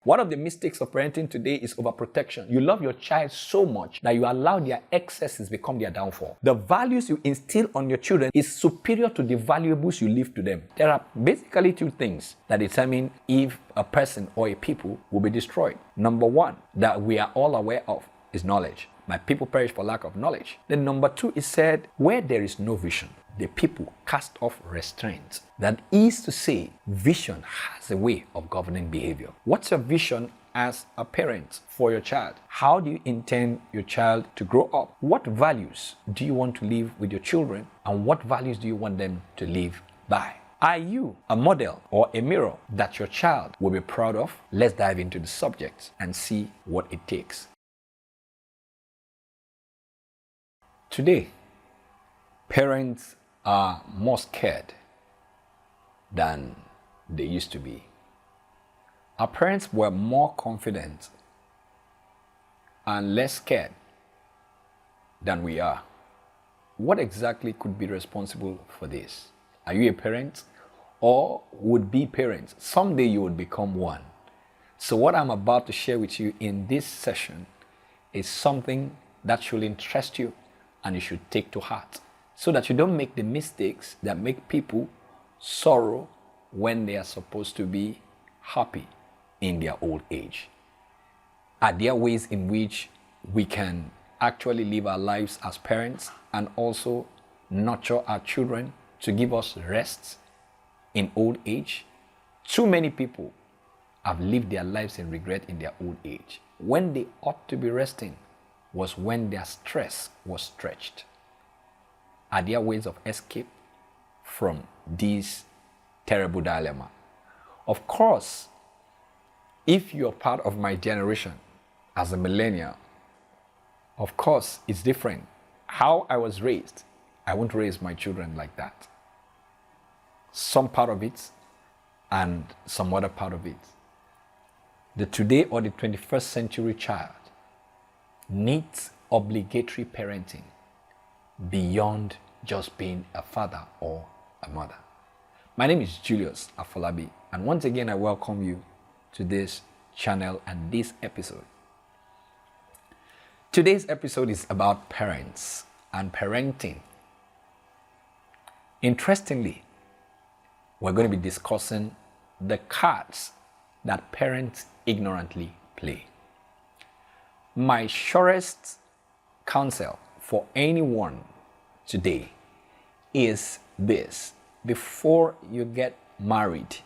One of the mistakes of parenting today is overprotection. You love your child so much that you allow their excesses become their downfall. The values you instill on your children is superior to the valuables you leave to them. There are basically two things that determine if a person or a people will be destroyed. Number one, that we are all aware of, is knowledge. My people perish for lack of knowledge. Then number two is said, where there is no vision, the people cast off restraint. That is to say, vision has a way of governing behavior. What's your vision as a parent for your child? How do you intend your child to grow up? What values do you want to live with your children? And what values do you want them to live by? Are you a model or a mirror that your child will be proud of? Let's dive into the subject and see what it takes. Today, parents are more scared than they used to be. Our parents were more confident and less scared than we are. What exactly could be responsible for this? Are you a parent or would be parents? Someday you would become one. So what I'm about to share with you in this session is something that should interest you and you should take to heart, so that you don't make the mistakes that make people sorrow when they are supposed to be happy in their old age. Are there ways in which we can actually live our lives as parents and also nurture our children to give us rest in old age? Too many people have lived their lives in regret in their old age. When they ought to be resting was when their stress was stretched. Are there ways of escape from this terrible dilemma? Of course, if you're part of my generation as a millennial, of course, it's different. How I was raised, I won't raise my children like that. Some part of it and some other part of it. The today or the 21st century child needs obligatory parenting beyond just being a father or a mother. My name is Julius Afolabi, and once again I welcome you to this channel and this episode. Today's episode is about parents and parenting. Interestingly, we're going to be discussing the cards that parents ignorantly play. My surest counsel for anyone today is this: before you get married,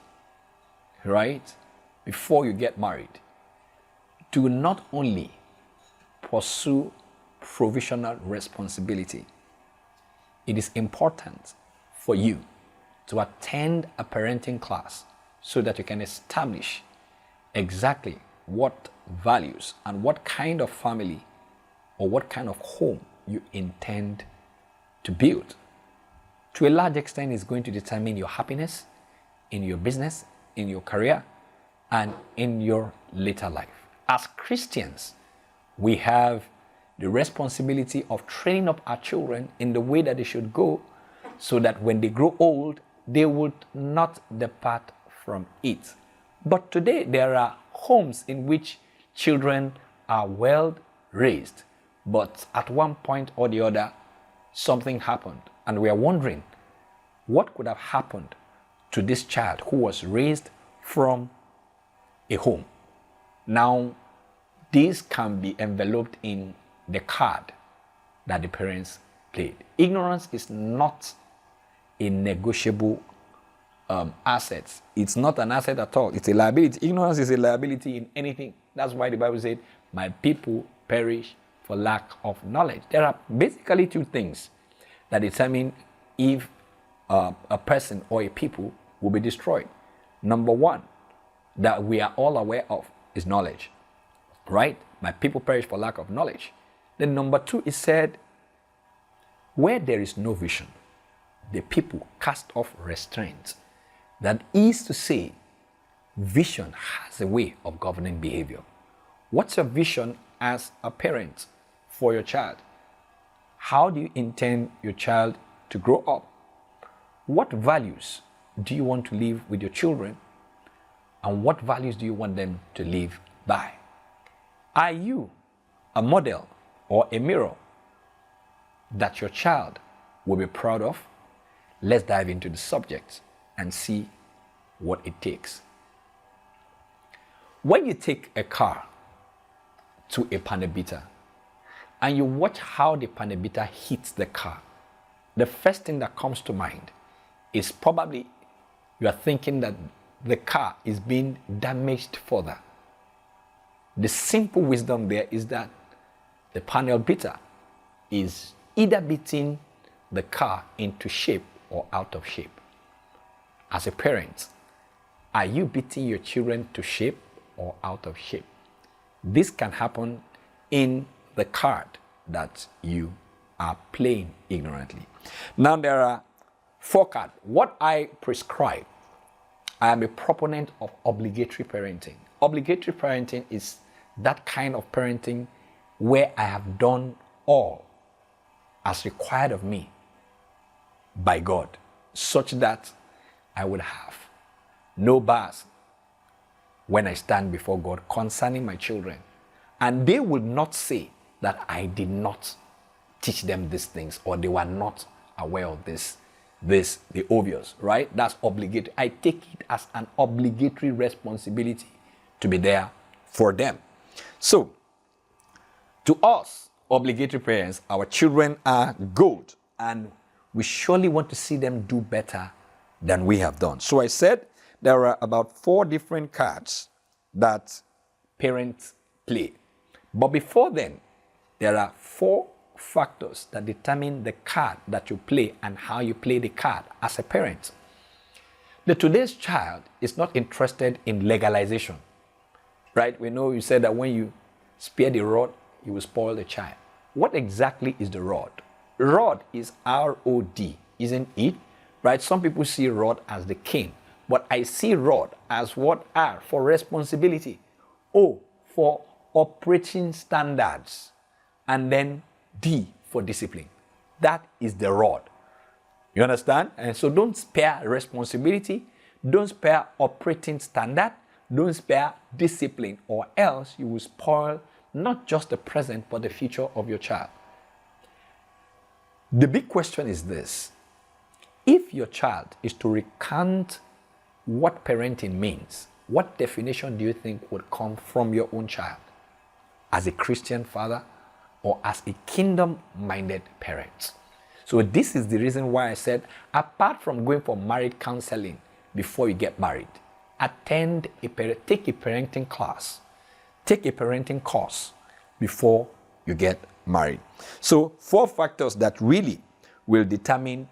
right? Before you get married, do not only pursue provisional responsibility. It is important for you to attend a parenting class so that you can establish exactly what values and what kind of family or what kind of home you intend to build. To a large extent, it's going to determine your happiness in your business, in your career, and in your later life. As Christians, we have the responsibility of training up our children in the way that they should go, so that when they grow old, they would not depart from it. But today, there are homes in which children are well raised, but at one point or the other, something happened, and we are wondering what could have happened to this child who was raised from a home. Now, this can be enveloped in the card that the parents played. Ignorance is not a negotiable asset. It's not an asset at all. It's a liability. Ignorance is a liability in anything. That's why the Bible said, my people perish for lack of knowledge. There are basically two things that determine if a person or a people will be destroyed. Number one, that we are all aware of, is knowledge, right? My people perish for lack of knowledge. Then number two is said, where there is no vision, the people cast off restraint. That is to say, vision has a way of governing behavior. What's your vision as a parent for your child? How do you intend your child to grow up? What values do you want to live with your children? And what values do you want them to live by? Are you a model or a mirror that your child will be proud of? Let's dive into the subject and see what it takes. When you take a car to a panel beater and you watch how the panel beater hits the car, the first thing that comes to mind is probably you are thinking that the car is being damaged further. The simple wisdom there is that the panel beater is either beating the car into shape or out of shape. As a parent, are you beating your children to shape or out of shape? This can happen in the card that you are playing ignorantly. Now there are 4 cards. What I prescribe, I am a proponent of obligatory parenting. Obligatory parenting is that kind of parenting where I have done all as required of me by God, such that I would have no bars when I stand before God concerning my children. And they will not say that I did not teach them these things or they were not aware of this, the obvious, right? That's obligatory. I take it as an obligatory responsibility to be there for them. So, to us, obligatory parents, our children are gold, and we surely want to see them do better than we have done. So I said there are about 4 different cards that parents play. But before then, there are 4 factors that determine the card that you play and how you play the card as a parent. Today's child is not interested in legalization, right? We know you said that when you spare the rod, you will spoil the child. What exactly is the rod? Rod is R-O-D, isn't it? Right? Some people see rod as the cane, but I see rod as what? R for responsibility, O for operating standards, and then D for discipline. That is the rod. You understand? And so don't spare responsibility, don't spare operating standard, don't spare discipline, or else you will spoil not just the present but the future of your child. The big question is this: if your child is to recant what parenting means, what definition do you think would come from your own child as a Christian father or as a kingdom-minded parent? So this is the reason why I said, apart from going for marriage counseling before you get married, take a parenting class, take a parenting course before you get married. So 4 factors that really will determine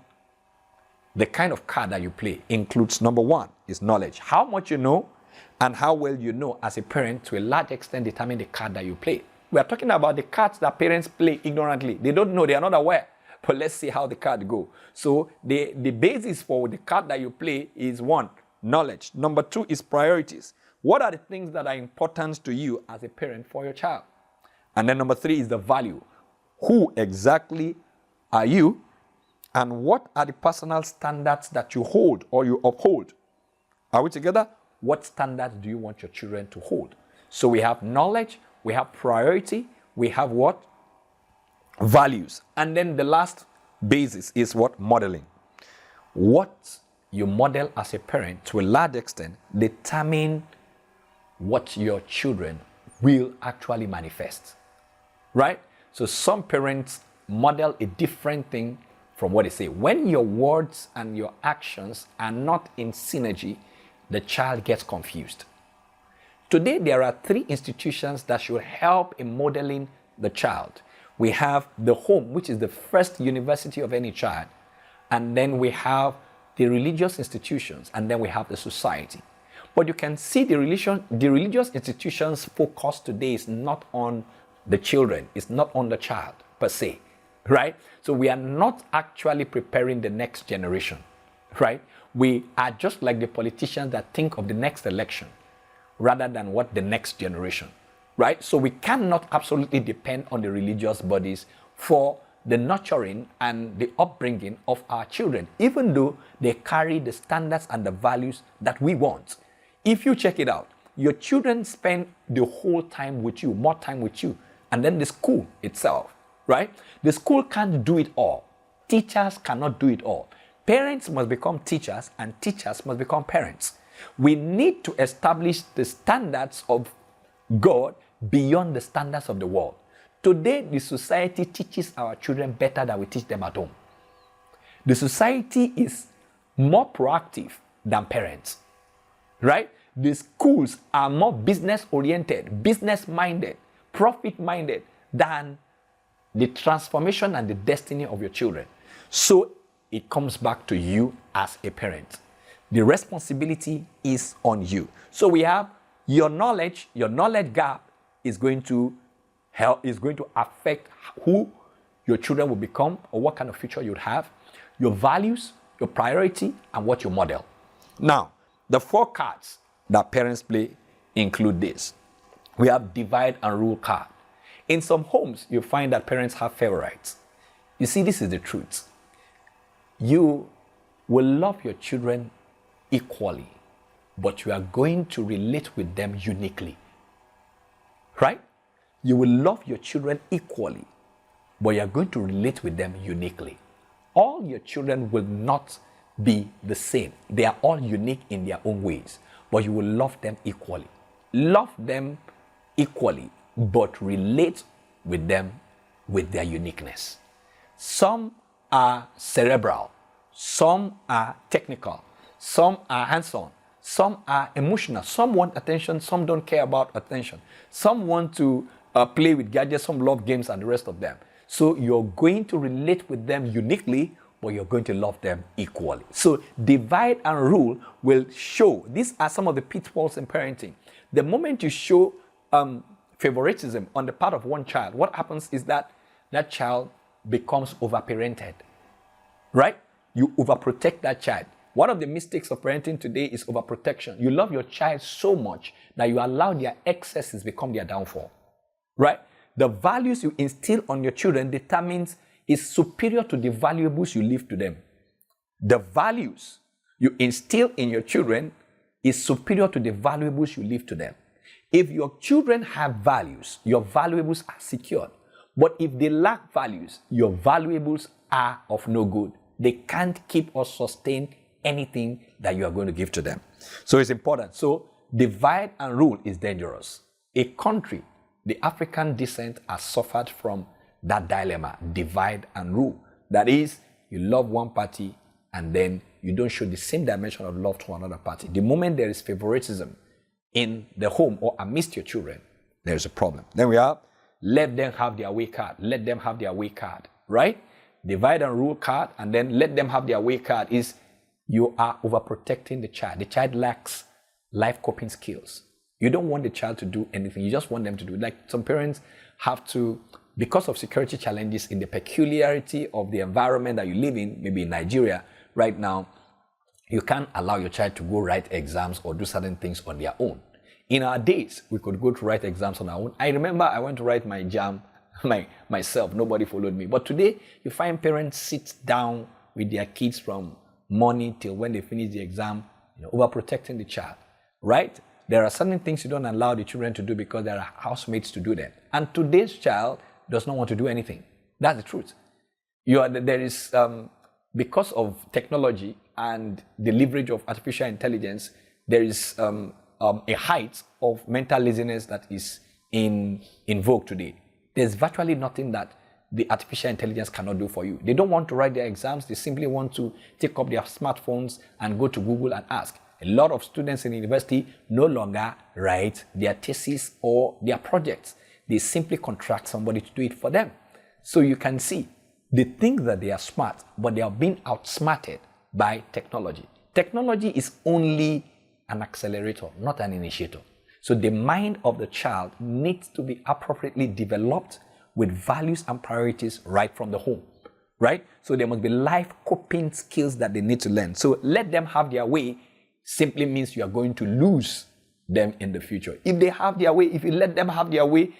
the kind of card that you play includes, number 1 is knowledge. How much you know and how well you know as a parent to a large extent determine the card that you play. We are talking about the cards that parents play ignorantly. They don't know, they are not aware. But let's see how the card go. So the basis for the card that you play is 1, knowledge. Number 2 is priorities. What are the things that are important to you as a parent for your child? And then number 3 is the value. Who exactly are you? And what are the personal standards that you hold or you uphold? Are we together? What standards do you want your children to hold? So we have knowledge, we have priority, we have what? Values. And then the last basis is what? Modeling. What you model as a parent to a large extent determine what your children will actually manifest. Right? So some parents model a different thing from what they say. When your words and your actions are not in synergy, the child gets confused. Today, there are 3 institutions that should help in modeling the child. We have the home, which is the first university of any child. And then we have the religious institutions, and then we have the society. But you can see the religious institutions' focus today is not on the children, it's not on the child per se, right? So we are not actually preparing the next generation, right? We are just like the politicians that think of the next election rather than what the next generation, right? So we cannot absolutely depend on the religious bodies for the nurturing and the upbringing of our children, even though they carry the standards and the values that we want. If you check it out, your children spend the whole time with you, more time with you, and then the school itself, right? The school can't do it all. Teachers cannot do it all. Parents must become teachers, and teachers must become parents. We need to establish the standards of God beyond the standards of the world. Today, the society teaches our children better than we teach them at home. The society is more proactive than parents, right? The schools are more business-oriented, business-minded, profit-minded than the transformation and the destiny of your children. So it comes back to you as a parent. The responsibility is on you. So we have your knowledge gap is going to affect who your children will become or what kind of future you'll have, your values, your priority, and what you model. Now, the 4 cards that parents play include this. We have divide and rule card. In some homes, you find that parents have favorites. You see, this is the truth. You will love your children equally, but you are going to relate with them uniquely. Right? You will love your children equally, but you are going to relate with them uniquely. All your children will not be the same. They are all unique in their own ways, but you will love them equally. Love them equally, but relate with them with their uniqueness. Some are cerebral, some are technical, some are hands-on, some are emotional, some want attention, some don't care about attention. Some want to play with gadgets, some love games and the rest of them. So you're going to relate with them uniquely, but you're going to love them equally. So divide and rule will show. These are some of the pitfalls in parenting. The moment you show favoritism on the part of one child, what happens is that that child becomes overparented, right? You overprotect that child. One of the mistakes of parenting today is overprotection. You love your child so much that you allow their excesses become their downfall, right? The values you instill on your children determines is superior to the valuables you leave to them. The values you instill in your children is superior to the valuables you leave to them. If your children have values, your valuables are secured. But if they lack values, your valuables are of no good. They can't keep or sustain anything that you are going to give to them. So it's important. So divide and rule is dangerous. A country, the African descent, has suffered from that dilemma, divide and rule. That is, you love one party and then you don't show the same dimension of love to another party. The moment there is favoritism in the home or amidst your children, there's a problem. Then we have, let them have their way card. Let them have their way card, right? Divide and rule card, and then let them have their way card is you are overprotecting the child. The child lacks life coping skills. You don't want the child to do anything. You just want them to do it. Like some parents have to, because of security challenges in the peculiarity of the environment that you live in, maybe in Nigeria right now, you can't allow your child to go write exams or do certain things on their own. In our days, we could go to write exams on our own. I remember I went to write my JAM myself. Nobody followed me. But today, you find parents sit down with their kids from morning till when they finish the exam, overprotecting the child, right? There are certain things you don't allow the children to do because there are housemates to do them. And today's child does not want to do anything. That's the truth. There is, because of technology and the leverage of artificial intelligence, there is a height of mental laziness that is in vogue today. There's virtually nothing that the artificial intelligence cannot do for you. They don't want to write their exams. They simply want to take up their smartphones and go to Google and ask. A lot of students in university no longer write their thesis or their projects. They simply contract somebody to do it for them. So you can see, they think that they are smart, but they are being outsmarted by technology. Technology is only an accelerator, not an initiator. So the mind of the child needs to be appropriately developed with values and priorities right from the home, right? So there must be life coping skills that they need to learn. So let them have their way simply means you are going to lose them in the future. If they have their way, if you let them have their way,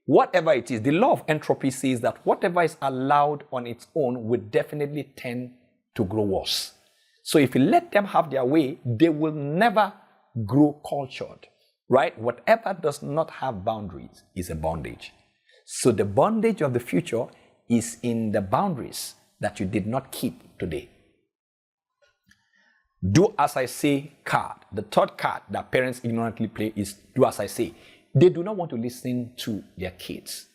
whatever it is, the law of entropy says that whatever is allowed on its own will definitely tend to grow worse. So if you let them have their way, they will never grow cultured, right? Whatever does not have boundaries is a bondage. So the bondage of the future is in the boundaries that you did not keep today. Do as I say card. The third card that parents ignorantly play is do as I say. They do not want to listen to their kids.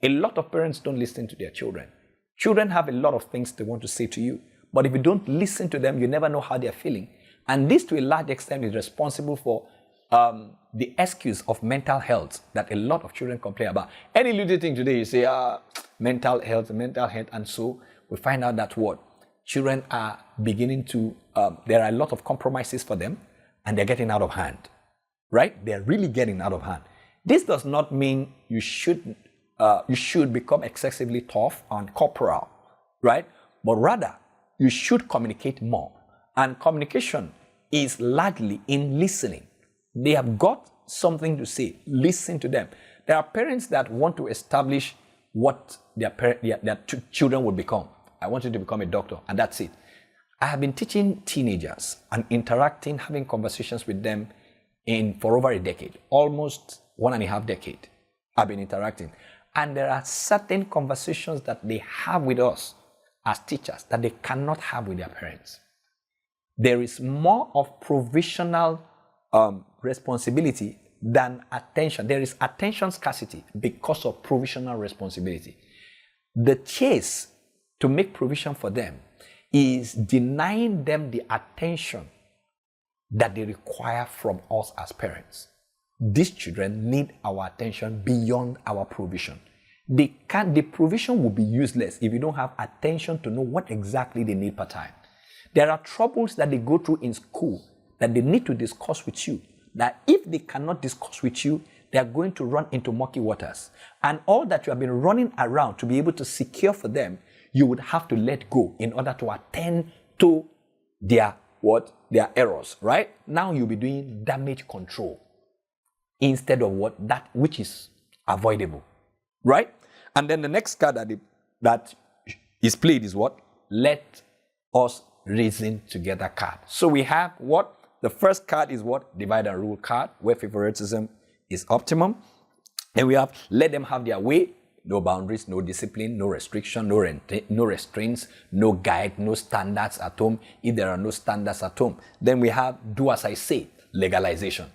A lot of parents don't listen to their children. Children have a lot of things they want to say to you, but if you don't listen to them, you never know how they're feeling. And this, to a large extent, is responsible for the excuse of mental health that a lot of children complain about. Any little thing today, you say, mental health, and so we find out that what? Children are beginning to, there are a lot of compromises for them, and they're getting out of hand, right? They're really getting out of hand. This does not mean you should become excessively tough and corporal, right? But rather, you should communicate more. And communication is largely in listening. They have got something to say. Listen to them. There are parents that want to establish what their children will become. I want you to become a doctor, and that's it. I have been teaching teenagers and interacting, having conversations with them for over a decade, almost 1.5 decades. I've been interacting. And there are certain conversations that they have with us as teachers that they cannot have with their parents. There is more of provisional responsibility than attention. There is attention scarcity because of provisional responsibility. The chase to make provision for them is denying them the attention that they require from us as parents. These children need our attention beyond our provision. The provision will be useless if you don't have attention to know what exactly they need per time. There are troubles that they go through in school that they need to discuss with you, that if they cannot discuss with you, they are going to run into murky waters. And all that you have been running around to be able to secure for them, you would have to let go in order to attend to their errors, right? Now you'll be doing damage control instead of that which is avoidable, right? And then the next card that is played is what? Let us reason together card. So we have what? The first card is what? Divide and rule card, where favoritism is optimum. And we have let them have their way, no boundaries, no discipline, no restriction, no restraints, no guide, no standards at home. If there are no standards at home, then we have do as I say, legalization.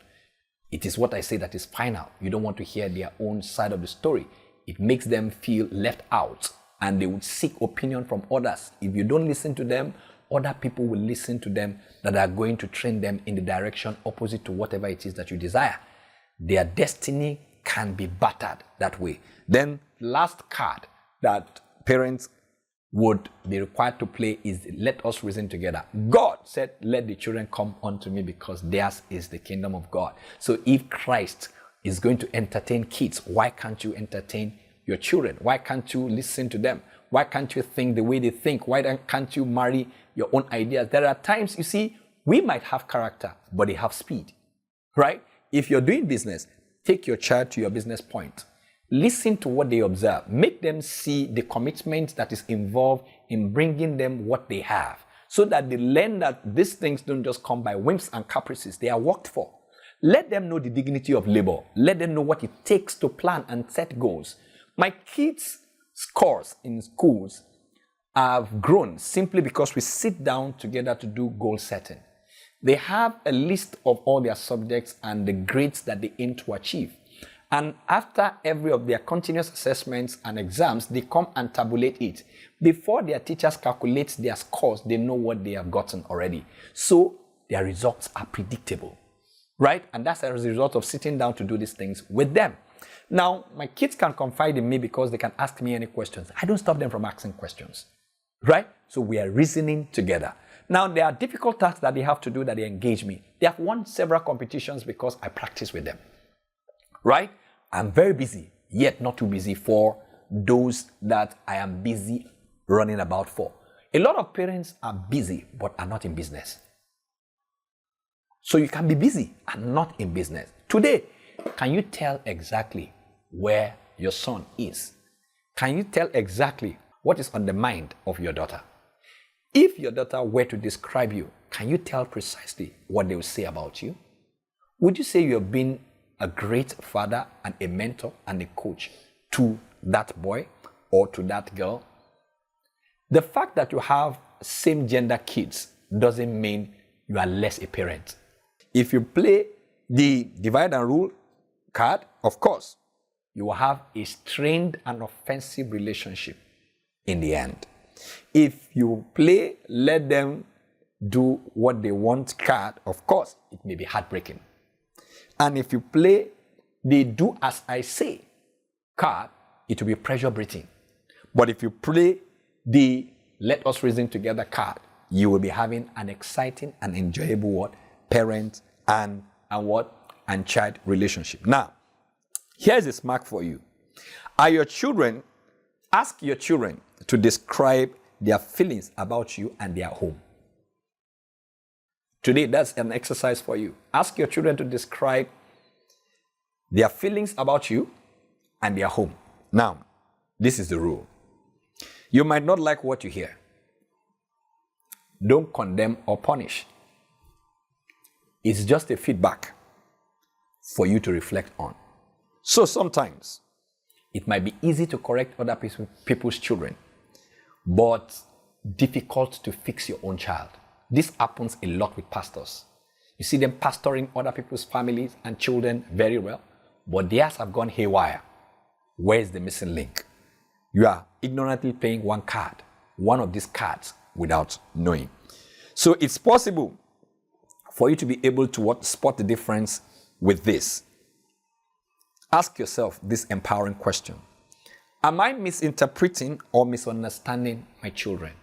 It is what I say that is final. You don't want to hear their own side of the story. It makes them feel left out, and they would seek opinion from others. If you don't listen to them, other people will listen to them that are going to train them in the direction opposite to whatever it is that you desire. Their destiny can be battered that way. Then last card that parents would be required to play is let us reason together. God said, let the children come unto me because theirs is the kingdom of God. So if Christ is going to entertain kids, why can't you entertain your children? Why can't you listen to them? Why can't you think the way they think? Why can't you marry your own ideas? There are times, you see, we might have character, but they have speed, right? If you're doing business, take your child to your business point. Listen to what they observe. Make them see the commitment that is involved in bringing them what they have, so that they learn that these things don't just come by whims and caprices. They are worked for. Let them know the dignity of labor. Let them know what it takes to plan and set goals. My kids' scores in schools have grown simply because we sit down together to do goal setting. They have a list of all their subjects and the grades that they aim to achieve. And after every of their continuous assessments and exams, they come and tabulate it. Before their teachers calculate their scores, they know what they have gotten already. So their results are predictable, right? And that's as a result of sitting down to do these things with them. Now, my kids can confide in me because they can ask me any questions. I don't stop them from asking questions, right? So we are reasoning together. Now, there are difficult tasks that they have to do that they engage me. They have won several competitions because I practice with them, right? I'm very busy, yet not too busy for those that I am busy running about for. A lot of parents are busy but are not in business. So you can be busy and not in business. Today, can you tell exactly where your son is? Can you tell exactly what is on the mind of your daughter? If your daughter were to describe you, can you tell precisely what they will say about you? Would you say you have been a great father and a mentor and a coach to that boy or to that girl? The fact that you have same gender kids doesn't mean you are less a parent. If you play the divide and rule card, of course, you will have a strained and offensive relationship in the end. If you play let them do what they want card, of course, it may be heartbreaking. And if you play the do as I say card, it will be pressure breathing. But if you play the let us reason together card, you will be having an exciting and enjoyable what? Parent and what? And child relationship. Now, here's a smack for you. Ask your children to describe their feelings about you and their home. Today, that's an exercise for you. Ask your children to describe their feelings about you and their home. Now, this is the rule. You might not like what you hear. Don't condemn or punish. It's just a feedback for you to reflect on. So sometimes, it might be easy to correct other people's children, but difficult to fix your own child. This happens a lot with pastors. You see them pastoring other people's families and children very well, but theirs have gone haywire. Where is the missing link? You are ignorantly playing one of these cards, without knowing. So it's possible for you to be able to spot the difference with this. Ask yourself this empowering question. Am I misinterpreting or misunderstanding my children?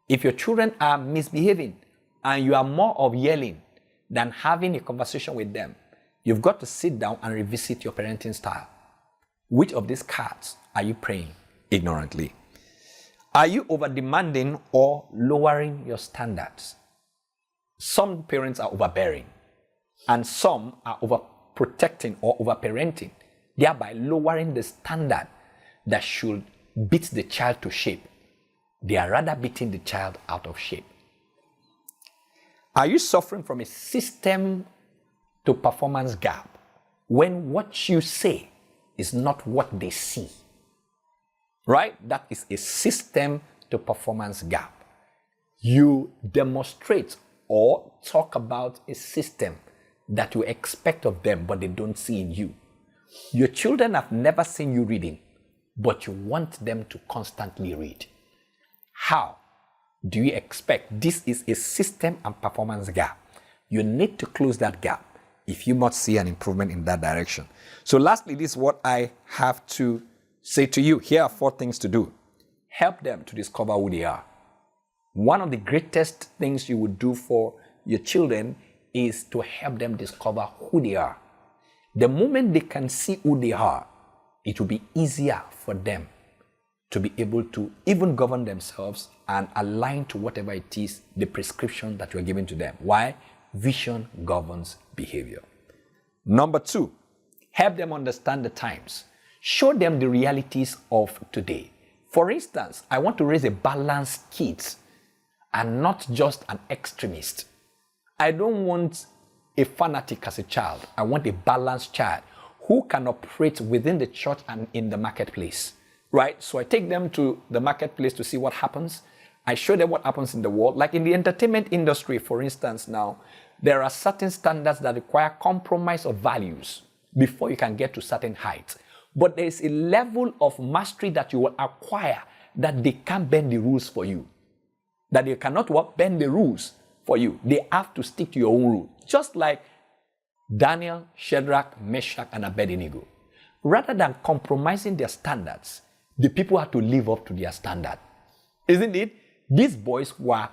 If your children are misbehaving and you are more of yelling than having a conversation with them, you've got to sit down and revisit your parenting style. Which of these cards are you playing ignorantly? Are you over-demanding or lowering your standards? Some parents are overbearing and some are overprotecting or overparenting, thereby lowering the standard that should beat the child to shape. They are rather beating the child out of shape. Are you suffering from a system to performance gap when what you say is not what they see? Right? That is a system to performance gap. You demonstrate or talk about a system that you expect of them, but they don't see in you. Your children have never seen you reading, but you want them to constantly read. How do you expect? This is a system and performance gap. You need to close that gap if you must see an improvement in that direction. So lastly, this is what I have to say to you. Here are 4 things to do. Help them to discover who they are. One of the greatest things you would do for your children is to help them discover who they are. The moment they can see who they are, it will be easier for them to be able to even govern themselves and align to whatever it is, the prescription that you're giving to them. Why? Vision governs behavior. Number 2, help them understand the times. Show them the realities of today. For instance, I want to raise a balanced kid and not just an extremist. I don't want a fanatic as a child. I want a balanced child who can operate within the church and in the marketplace. Right? So I take them to the marketplace to see what happens. I show them what happens in the world. Like in the entertainment industry, for instance, now, there are certain standards that require compromise of values before you can get to certain heights. But there is a level of mastery that you will acquire that they can't bend the rules for you. That they cannot bend the rules for you. They have to stick to your own rule. Just like Daniel, Shadrach, Meshach, and Abednego. Rather than compromising their standards, the people had to live up to their standard. Isn't it? These boys were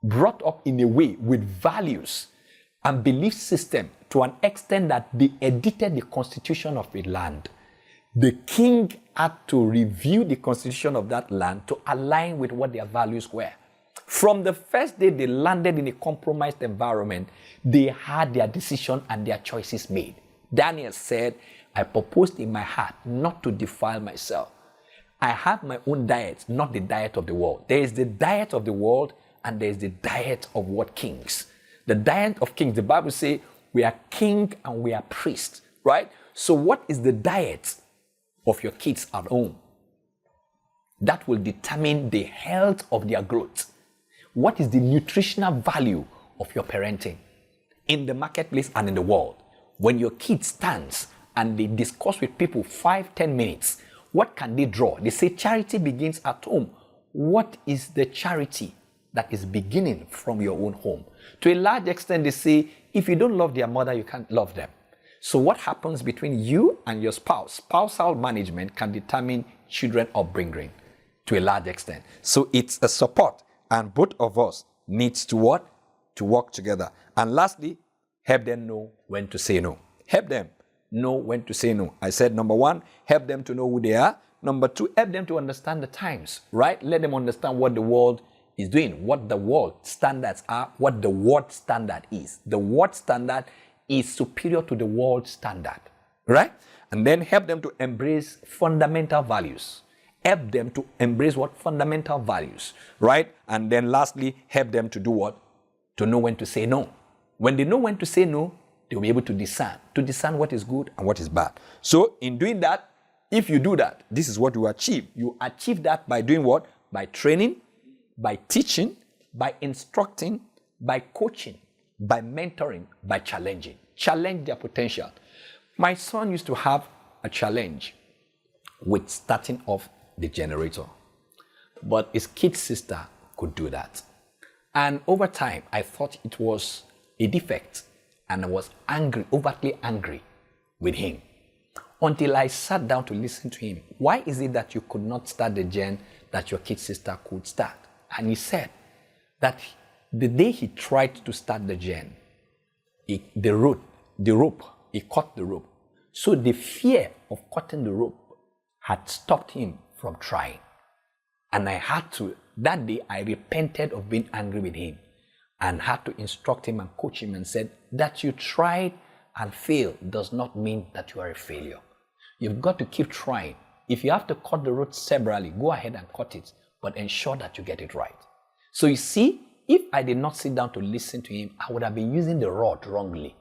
brought up in a way with values and belief system to an extent that they edited the constitution of a land. The king had to review the constitution of that land to align with what their values were. From the first day they landed in a compromised environment, they had their decision and their choices made. Daniel said, I purposed in my heart not to defile myself. I have my own diet, not the diet of the world. There is the diet of the world and there is the diet of what kings. The diet of kings, the Bible says, we are king and we are priest, right? So what is the diet of your kids at home? That will determine the health of their growth. What is the nutritional value of your parenting in the marketplace and in the world? When your kid stands and they discuss with people 5-10 minutes, what can they draw? They say charity begins at home. What is the charity that is beginning from your own home? To a large extent, they say if you don't love their mother, you can't love them. So what happens between you and your spouse? Spousal management can determine children upbringing to a large extent. So it's a support, and both of us needs to what? To work together. And lastly, help them know when to say no. Help them know when to say no. I said, number one, help them to know who they are. Number two, help them to understand the times, right? Let them understand what the world is doing, what the world standards are, what the world standard is. The world standard is superior to the world standard, right? And then help them to embrace fundamental values. Help them to embrace what? Fundamental values, right? And then lastly, help them to do what? To know when to say no. When they know when to say no, they'll be able to discern what is good and what is bad. So in doing that, if you do that, this is what you achieve. You achieve that by doing what? By training, by teaching, by instructing, by coaching, by mentoring, by challenging. Challenge their potential. My son used to have a challenge with starting off the generator, but his kid sister could do that. And over time, I thought it was a defect, and I was angry, overtly angry with him, until I sat down to listen to him. Why is it that you could not start the gen that your kid sister could start? And he said that the day he tried to start the gen, he cut the rope. So the fear of cutting the rope had stopped him from trying. And that day I repented of being angry with him and had to instruct him and coach him and said that you tried and failed does not mean that you are a failure. You've got to keep trying. If you have to cut the rope severally, go ahead and cut it, but ensure that you get it right. So you see, if I did not sit down to listen to him, I would have been using the rod wrongly.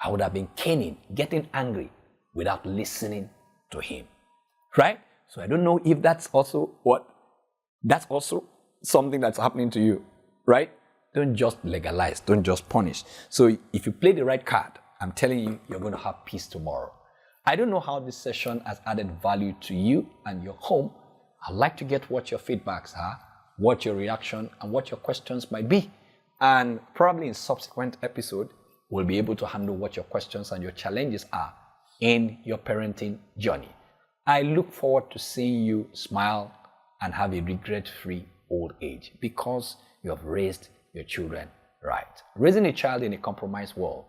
I would have been caning, getting angry without listening to him. Right? So I don't know if that's also something that's happening to you. Right? Don't just legalize, don't just punish. So if you play the right card, I'm telling you, you're going to have peace tomorrow. I don't know how this session has added value to you and your home. I'd like to get what your feedbacks are, what your reaction, and what your questions might be. And probably in subsequent episode, we'll be able to handle what your questions and your challenges are in your parenting journey. I look forward to seeing you smile and have a regret-free old age because you have raised your children right. Raising a child in a compromised world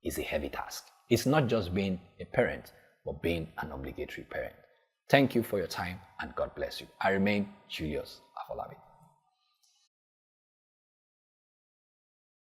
is a heavy task. It's not just being a parent, but being an obligatory parent. Thank you for your time and God bless you. I remain Julius Afolabi.